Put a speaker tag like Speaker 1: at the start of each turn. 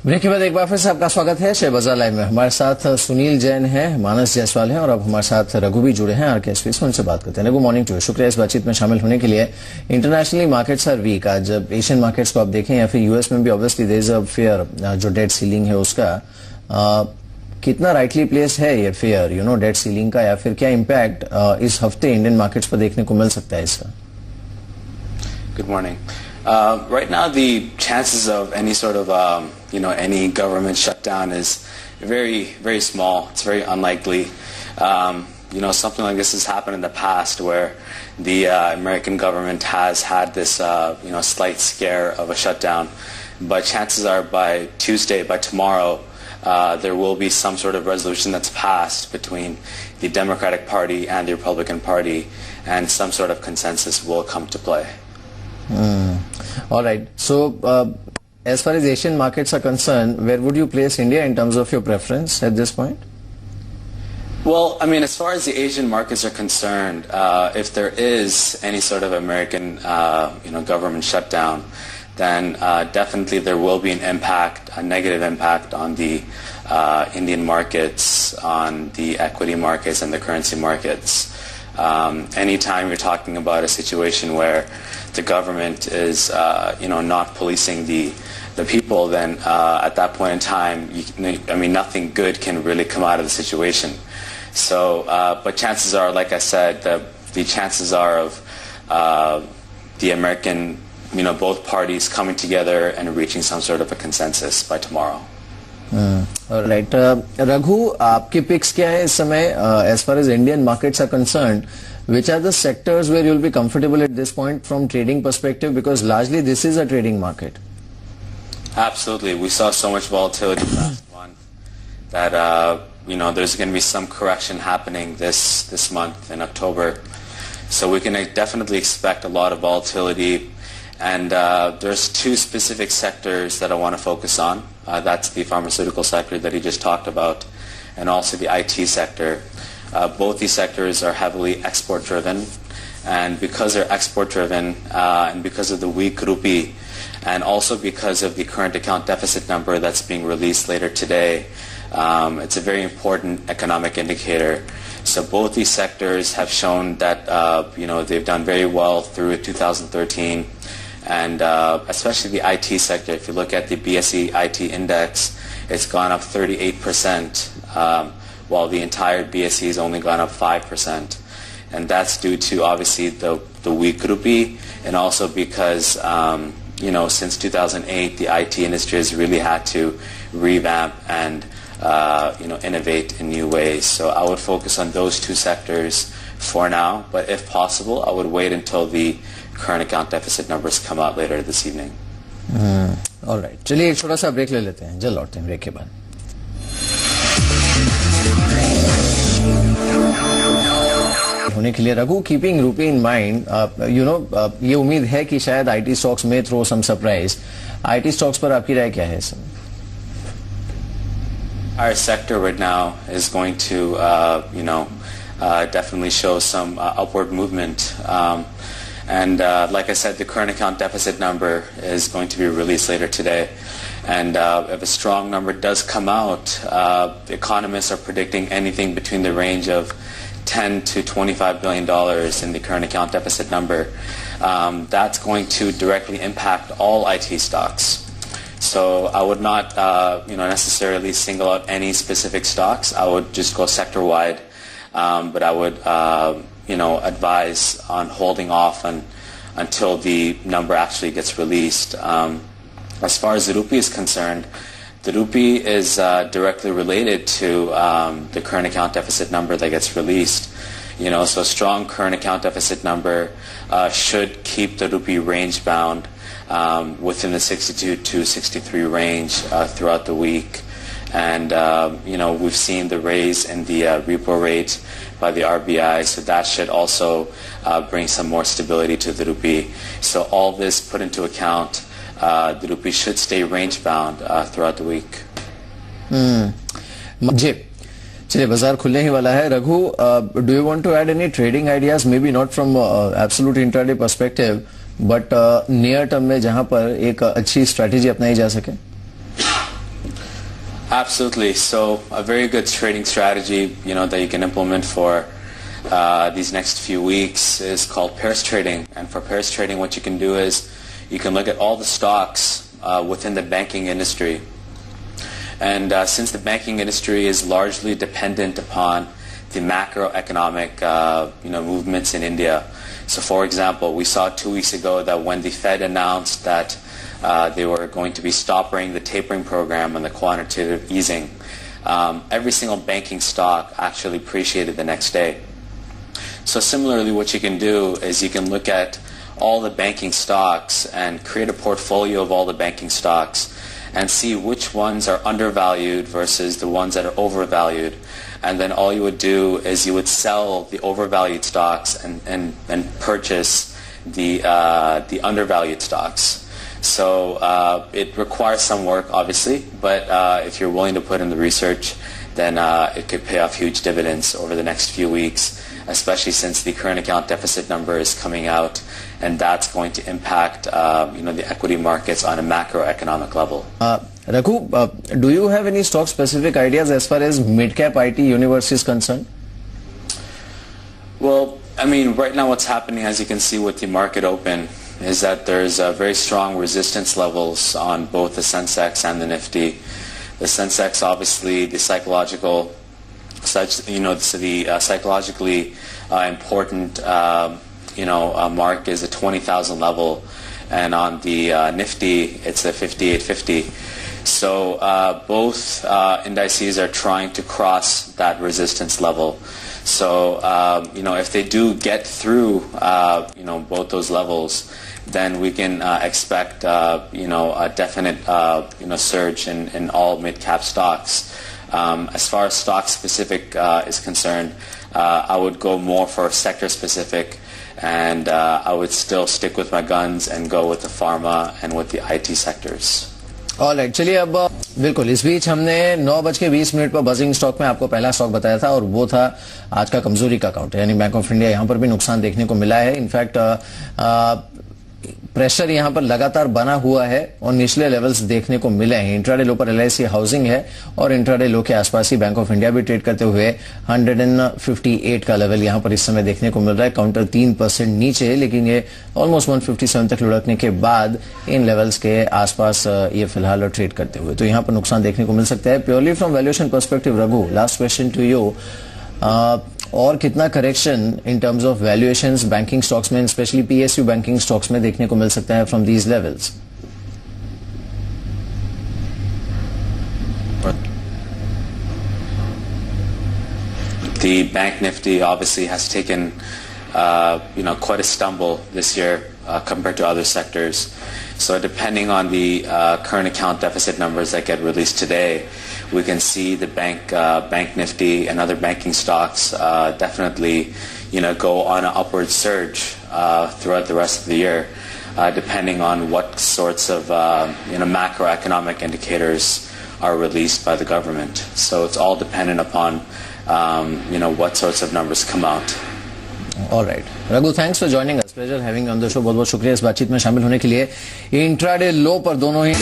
Speaker 1: Break के बाद एक बार फिर से आपका स्वागत है शेयर बाजार लाइव में। हमारे साथ सुनील जैन है, मानस जायसवाल है और अब हमारे साथ रघु भी जुड़े हैं RKSV से। उनसे बात करते हैं। रघु, मॉर्निंग टू यू, शुक्रिया इस बातचीत में शामिल होने के लिए। Internationally markets are weak. आज एशियन मार्केट्स को आप देखें या फिर यूएस में भी obviously there is a fear, जो डेट सीलिंग है उसका कितना राइटली प्लेस है ये फेयर डेट सीलिंग का, या फिर क्या इम्पैक्ट इस हफ्ते इंडियन मार्केट्स पर देखने को मिल सकता है इसका?
Speaker 2: Good morning. Right now, the chances of any sort of, any government shutdown is very, very small. It's very unlikely. Something like this has happened in the past where the American government has had this, slight scare of a shutdown. But chances are by Tuesday, by tomorrow, there will be some sort of resolution that's passed between the Democratic Party and the Republican Party, and some sort of consensus will come to play.
Speaker 1: All right. So, as far as Asian markets are concerned, where would you place India in terms of your preference at this point?
Speaker 2: Well, I mean, as far as the Asian markets are concerned, if there is any sort of American, government shutdown, then definitely there will be an impact, a negative impact on the Indian markets, on the equity markets and the currency markets. Anytime you're talking about a situation where the government is, not policing the people, then at that point in time, nothing good can really come out of the situation. So, but chances are, like I said, the chances are of the American, both parties coming together and reaching some sort of a consensus by tomorrow.
Speaker 1: Right. Raghu, आपके picks क्या है इस समय as far as Indian markets are concerned? Which are the sectors where you'll be comfortable at this point from trading perspective? Because largely this is a trading market.
Speaker 2: Absolutely. We saw so much volatility last month that, there's going to be some correction happening this month in October. So we can definitely expect a lot of volatility. And there's two specific sectors that I want to focus on. That's the pharmaceutical sector that he just talked about, and also the IT sector. Both these sectors are heavily export-driven, and because they're export-driven, and because of the weak rupee, and also because of the current account deficit number that's being released later today, it's a very important economic indicator. So both these sectors have shown that they've done very well through 2013, and especially the IT sector. If you look at the BSE IT index, it's gone up 38%. While the entire BSE has only gone up 5%. And that's due to, obviously, the weak rupee, and also because, since 2008, the IT industry has really had to revamp and, innovate in new ways. So I would focus on those two sectors for now, but if possible, I would wait until the current account deficit numbers come out later this evening.
Speaker 1: All right. चलिए एक छोटा सा break ले लेते हैं, जल्द लौटते हैं ब्रेक के बाद। होने के लिए रघु, कीपिंग रूपी इन माइंड, ये उम्मीद है कि शायद आईटी स्टॉक्स में throw some surprise. IT stocks पर आपकी राय क्या है इस समय?
Speaker 2: Our sector right now is going to, definitely show some upward movement. And like I said, the current account deficit number is going to be released later today. And if a strong number does come out, economists are predicting anything between the range of $10 to $25 billion in the current account deficit number. That's going to directly impact all IT stocks. So I would not, necessarily single out any specific stocks. I would just go sector-wide. But I would, advise on holding off until the number actually gets released. As far as the rupee is concerned, the rupee is directly related to the current account deficit number that gets released. So a strong current account deficit number should keep the rupee range bound within the 62 to 63 range throughout the week. And, we've seen the raise in the repo rate by the RBI, so that should also bring some more stability to the rupee. So all this put into account, the rupee should stay range bound throughout the week.
Speaker 1: जी, चलिए बाजार खुलने ही वाला है। Raghu, do you want to add any trading ideas, maybe not from absolute intraday perspective, but near term में जहां पर एक अच्छी स्ट्रेटेजी अपनाई जा सके?
Speaker 2: Absolutely. So a very good trading strategy, that you can implement for these next few weeks is called pairs trading. And for pairs trading, what you can do is you can look at all the stocks within the banking industry. And since the banking industry is largely dependent upon the macroeconomic movements in India. So for example, we saw 2 weeks ago that when the Fed announced that they were going to be stopping the tapering program and the quantitative easing, every single banking stock actually appreciated the next day. So similarly, what you can do is you can look at all the banking stocks and create a portfolio of all the banking stocks and see which ones are undervalued versus the ones that are overvalued. And then all you would do is you would sell the overvalued stocks and purchase the undervalued stocks. So it requires some work, obviously, but if you're willing to put in the research, then it could pay off huge dividends over the next few weeks, especially since the current account deficit number is coming out, and that's going to impact the equity markets on a macroeconomic level.
Speaker 1: Raghu, do you have any stock-specific ideas as far as mid-cap IT universe is concerned?
Speaker 2: Well, right now what's happening, as you can see with the market open, is that there's very strong resistance levels on both the Sensex and the Nifty. The Sensex, obviously, the psychologically important mark is a 20,000 level, and on the Nifty it's a 5850. So both indices are trying to cross that resistance level. So if they do get through both those levels, then we can expect a definite surge in all mid-cap stocks. As far as stock-specific is concerned, I would go more for sector-specific, and I would still stick with my guns and go with the pharma and with the IT sectors.
Speaker 1: Alright, चलिए अब बिल्कुल इस बीच हमने 9:20 पर buzzing stock में आपको पहला stock बताया था और वो था आज का कमजोरी का काउंटर, यानी बैंक ऑफ इंडिया। यहां पर भी नुकसान देखने को मिला है। इनफैक्ट प्रेशर यहां पर लगातार बना हुआ है और निचले लेवल्स देखने को मिले हैं। इंट्राडे लो पर LIC हाउसिंग है और इंट्राडे लो के आसपास ही बैंक ऑफ इंडिया भी ट्रेड करते हुए 158 का लेवल यहां पर इस समय देखने को मिल रहा है। काउंटर 3% नीचे है, लेकिन ये ऑलमोस्ट 157 तक लुढ़कने के बाद इन लेवल्स के आसपास ये फिलहाल ट्रेड करते हुए, तो यहां पर नुकसान देखने को मिल सकता है। Purely from valuation perspective, Raghu, last question to you, और कितना correction in terms of valuations banking stocks में, स्पेशली PSU बैंकिंग स्टॉक्स में देखने को मिल सकता है from these levels?
Speaker 2: The Bank Nifty obviously has taken quite a stumble this year compared to other sectors. So depending on the current account deficit numbers that get released today, we can see the Bank Nifty and other banking stocks definitely go on an upward surge throughout the rest of the year, depending on what sorts of macroeconomic indicators are released by the government. So it's all dependent upon what sorts of numbers come out.
Speaker 1: All right. Raghu, thanks for joining us. Pleasure having you on the show. बहुत बहुत शुक्रिया इस बातचीत में शामिल होने के लिए। इंट्राडे लो पर दोनों ही